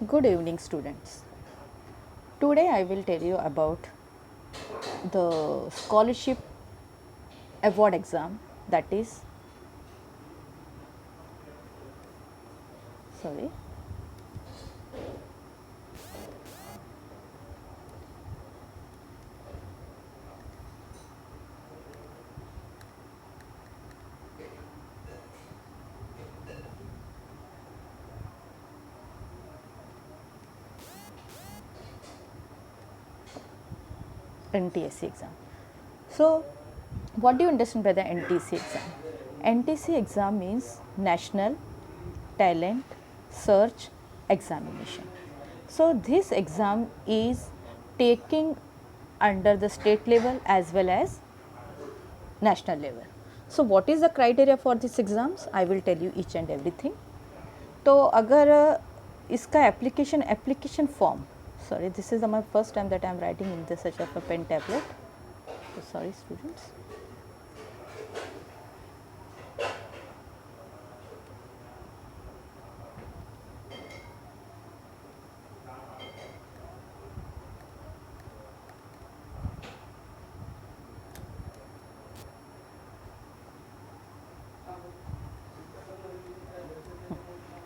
Good evening, students. Today I will tell you about the scholarship award exam, that is, sorry, NTSC exam. So, what do you understand by the NTC exam? NTC exam means National Talent Search Examination. So, this exam is taking under the state level as well as national level. So what is the criteria for this exams? I will tell you each and everything. तो अगर इसका application form, sorry, this is my first time that I am writing in this such of a pen tablet, so sorry students.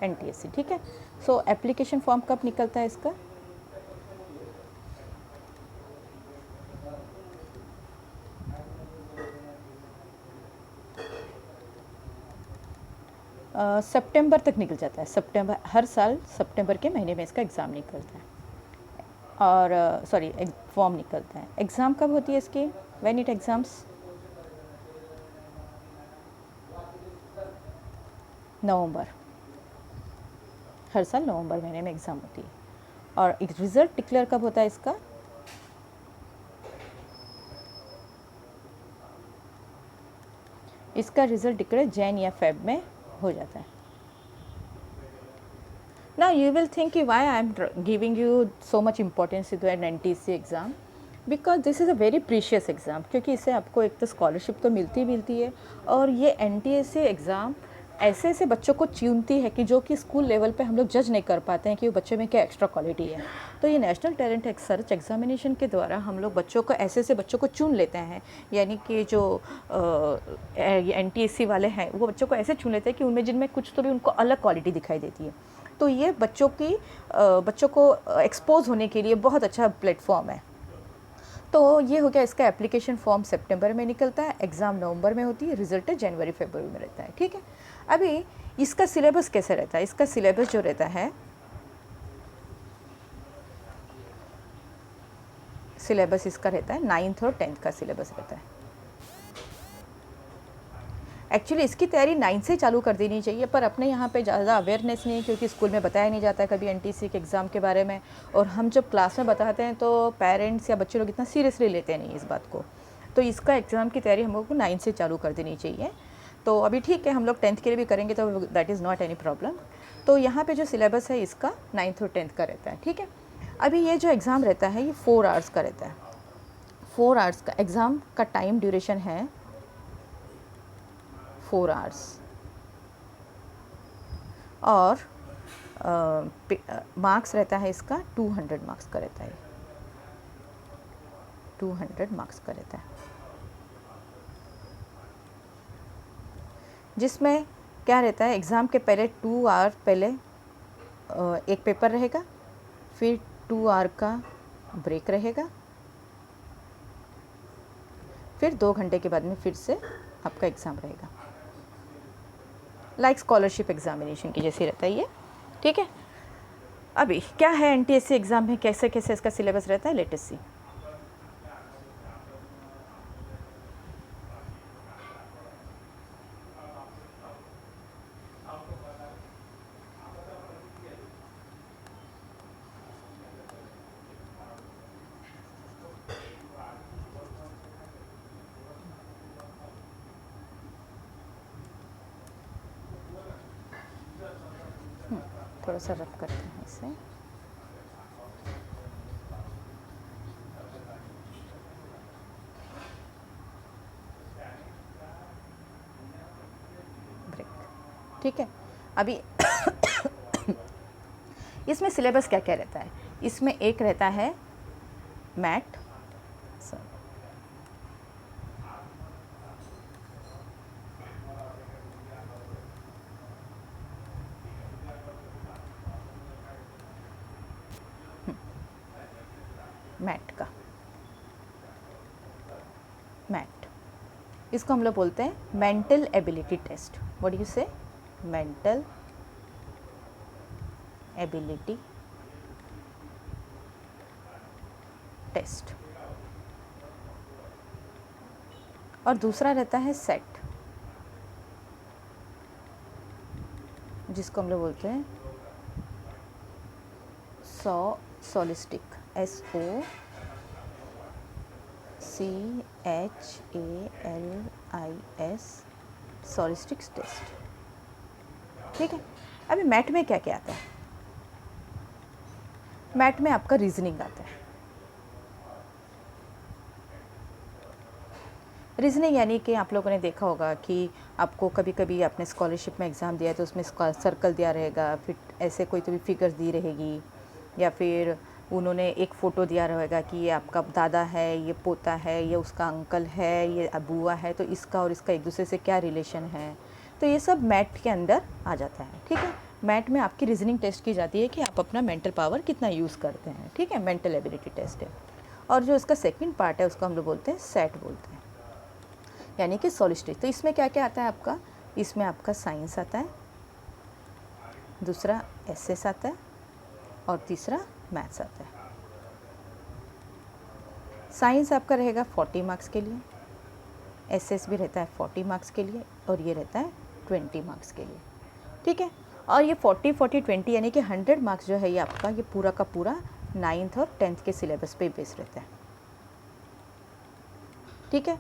NTSC, ठीक है. सो application form कब निकलता है इसका? सितंबर तक निकल जाता है. सितंबर, हर साल सितंबर के महीने में इसका एग्ज़ाम निकलता है और सॉरी फॉर्म निकलता है. एग्ज़ाम कब होती है इसकी? When it exams? नवंबर. हर साल नवंबर महीने में एग्ज़ाम होती है. और रिज़ल्ट डिक्लेयर कब होता है इसका? इसका रिज़ल्ट डिक्लेयर जैन या फेब में हो जाता है. Now you will think why I am giving you so much importance to an NTC exam, because this is a very precious exam. क्योंकि इससे आपको एक तो स्कॉलरशिप तो मिलती है और ये NTSC एग्ज़ाम ऐसे ऐसे बच्चों को चुनती है कि जो कि स्कूल लेवल पे हम लोग जज नहीं कर पाते हैं कि वो बच्चे में क्या एक्स्ट्रा क्वालिटी है. तो ये नेशनल टैलेंट सर्च एग्जामिनेशन के द्वारा हम लोग बच्चों को ऐसे बच्चों को चुन लेते हैं. यानी कि जो NTSC वाले हैं वो बच्चों को ऐसे चुन लेते हैं कि उनमें जिनमें कुछ तो भी उनको अलग क्वालिटी दिखाई देती है. तो ये बच्चों को एक्सपोज होने के लिए बहुत अच्छा प्लेटफॉर्म है. तो ये हो गया इसका एप्लीकेशन फॉर्म. सितंबर में निकलता है, एग्ज़ाम नवंबर में होती है, रिजल्ट जनवरी फरवरी में रहता है. ठीक है. अभी इसका सिलेबस कैसे रहता है? इसका सिलेबस जो रहता है, सिलेबस इसका रहता है 9th और 10th का सिलेबस रहता है. एक्चुअली इसकी तैयारी 9 से चालू कर देनी चाहिए, पर अपने यहाँ पे ज़्यादा अवेयरनेस नहीं है क्योंकि स्कूल में बताया नहीं जाता है कभी NTC के एग्ज़ाम के बारे में. और हम जब क्लास में बताते हैं तो पेरेंट्स या बच्चे लोग इतना सीरियसली लेते नहीं इस बात को. तो इसका एग्ज़ाम की तैयारी हम लोग को 9 से चालू कर देनी चाहिए. तो अभी ठीक है, हम लोग 10th के लिए भी करेंगे तो that is not any problem. तो यहाँ पर जो सिलेबस है इसका 9th और 10th का रहता है. ठीक है. अभी ये जो एग्ज़ाम रहता है ये 4 आवर्स का रहता है. 4 आवर्स का एग्ज़ाम का टाइम ड्यूरेशन है 4 आवर्स. और मार्क्स रहता है इसका 200 मार्क्स का रहता है. 200 मार्क्स का रहता है, जिसमें क्या रहता है, एग्ज़ाम के पहले 2 आवर पहले एक पेपर रहेगा, फिर 2 आवर का ब्रेक रहेगा, फिर 2 घंटे के बाद में फिर से आपका एग्ज़ाम रहेगा. लाइक स्कॉलरशिप एग्जामिनेशन की जैसे रहता है ये. ठीक है. अभी क्या है NTSC एग्ज़ाम में, कैसे कैसे इसका सिलेबस रहता है, लेट अस सी. थोड़ा सा रफ करते हैं इसे. ब्रेक. ठीक है. अभी इसमें सिलेबस क्या क्या रहता है? इसमें एक रहता है मैथ, मैथ, इसको हम लोग बोलते हैं mental ability test. What do you say? Mental ability test. और दूसरा रहता है सेट, जिसको हम लोग बोलते हैं सोलिस्टिक, SOCHALIS, सोलिस्टिक्स टेस्ट। ठीक है। अभी मैथ में क्या क्या आता है? मैथ में आपका रीजनिंग आता है। रीजनिंग यानी कि आप लोगों ने देखा होगा कि आपको कभी कभी आपने स्कॉलरशिप में एग्ज़ाम दिया है तो उसमें सर्कल दिया रहेगा, फिर ऐसे कोई तो भी फिगर्स दी रहेगी, या फिर उन्होंने एक फ़ोटो दिया रहेगा कि ये आपका दादा है, ये पोता है, ये उसका अंकल है, ये बुआ है, तो इसका और इसका एक दूसरे से क्या रिलेशन है। तो ये सब मैथ के अंदर आ जाता है। ठीक है। मैथ में आपकी रीजनिंग टेस्ट की जाती है कि आप अपना मेंटल पावर कितना यूज़ करते हैं। ठीक है, मेंटल एबिलिटी टेस्ट है। और जो इसका सेकंड पार्ट है उसको हम लोग बोलते हैं सेट बोलते हैं, यानी कि सोलिस्टिक। तो इसमें क्या क्या आता है आपका? इसमें आपका साइंस आता है, दूसरा एसएस आता है, और तीसरा मैथ्स आता है। साइंस आपका रहेगा 40 मार्क्स के लिए, एसएस भी रहता है 40 मार्क्स के लिए, और ये रहता है 20 मार्क्स के लिए। ठीक है। और ये 40-40-20 यानी कि 100 मार्क्स जो है ये आपका ये पूरा का पूरा 9th और 10th के सिलेबस पे बेस रहता है। ठीक है।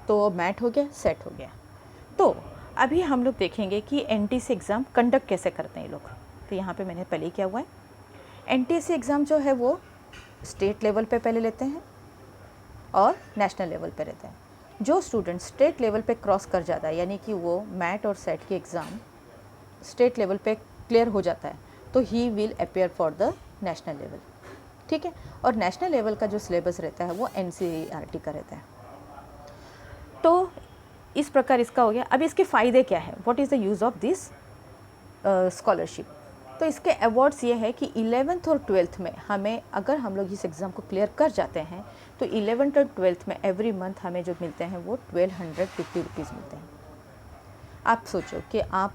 तो मैथ हो गया, सेट हो गया। तो अभी हम लोग देखेंगे कि एनटीसी एग्ज़ाम कंडक्ट कैसे करते हैं ये लोग। तो यहाँ पे मैंने पहले क्या हुआ है, एनटीसी एग्ज़ाम जो है वो स्टेट लेवल पे पहले लेते हैं और नेशनल लेवल पे रहते हैं। जो स्टूडेंट स्टेट लेवल पे क्रॉस कर जाता है, यानी कि वो मैथ और सेट की एग्ज़ाम स्टेट लेवल पे क्लियर हो जाता है, तो he will appear for the national level. ठीक है। और नेशनल लेवल का जो सिलेबस रहता है वो एनसीईआरटी का रहता है। तो इस प्रकार इसका हो गया। अब इसके फ़ायदे क्या है? What is the use of this scholarship? तो इसके अवार्ड्स ये है कि 11th और 12th में हमें, अगर हम लोग इस एग्ज़ाम को क्लियर कर जाते हैं तो 11th और 12th में एवरी मंथ हमें जो मिलते हैं वो 1250 रुपीज़ मिलते हैं। आप सोचो कि आप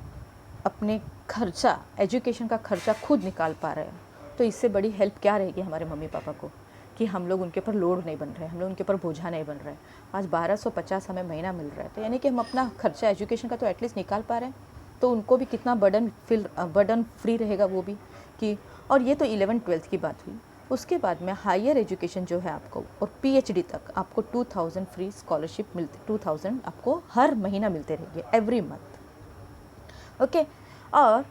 अपने खर्चा, एजुकेशन का खर्चा खुद निकाल पा रहे हो, तो इससे बड़ी हेल्प क्या रहेगी हमारे मम्मी पापा को, कि हम लोग उनके ऊपर लोड नहीं बन रहे, हम लोग उनके ऊपर बोझा नहीं बन रहे। आज 1250 हमें महीना मिल रहा है, तो यानी कि हम अपना खर्चा एजुकेशन का तो एटलीस्ट निकाल पा रहे हैं। तो उनको भी कितना बर्डन फ्री रहेगा वो भी कि। और ये तो 11th-12th की बात हुई। उसके बाद में हायर एजुकेशन जो है आपको, और पीएचडी तक आपको 2000 फ्री स्कॉलरशिप मिलती, 2000 आपको हर महीना मिलते रहेंगे, एवरी मंथ। ओके। और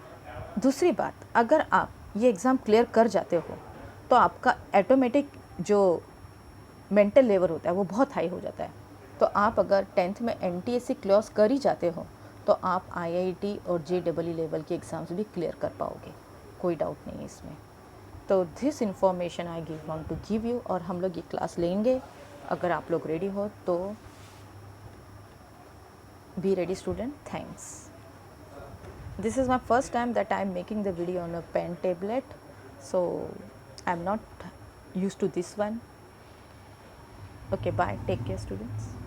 दूसरी बात, अगर आप ये एग्ज़ाम क्लियर कर जाते हो तो आपका ऑटोमेटिक जो मेंटल लेवल होता है वो बहुत हाई हो जाता है। तो आप अगर 10th में एनटीएससी क्लॉस कर ही जाते हो तो आप आईआईटी और जेईई लेवल के एग्ज़ाम्स भी क्लियर कर पाओगे, कोई डाउट नहीं है इसमें। तो this information I want to give you, और हम लोग ये क्लास लेंगे। अगर आप लोग रेडी हो तो be ready student. Thanks. This is my first time that I am making the video on a pen tablet, so I am not used to this one. Okay, bye. Take care, students.